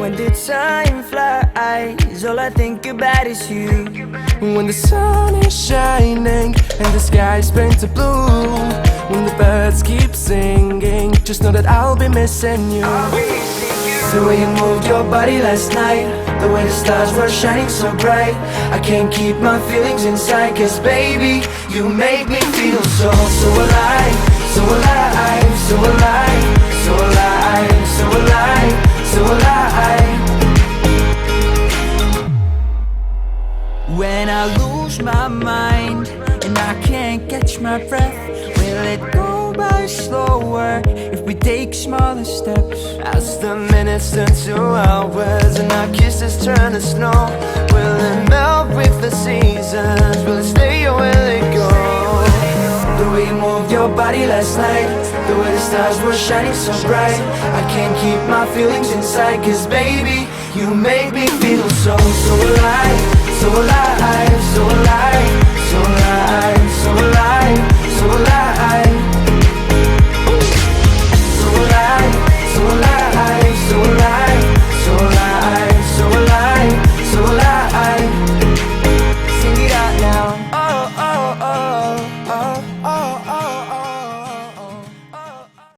When the time flies, all I think about is you. When the sun is shining and the sky's painted blue, when the birds keep singing, just know that I'll be missing you. The way you moved your body last night, the way the stars were shining so bright, I can't keep my feelings inside, 'cause baby, you make me feel so alive, so alive, so alive, so alive, so alive, so alive. When I lose my mind and I can't catch my breath, will it go by slower if we take smaller steps? As the minutes turn to hours and our kisses turn to snow, will it melt with the seasons? Will it stay or will it go? The way you moved your body last night, the way the stars were shining so bright, I can't keep my feelings inside, 'cause baby, you make me feel so alive, so alive, so alive.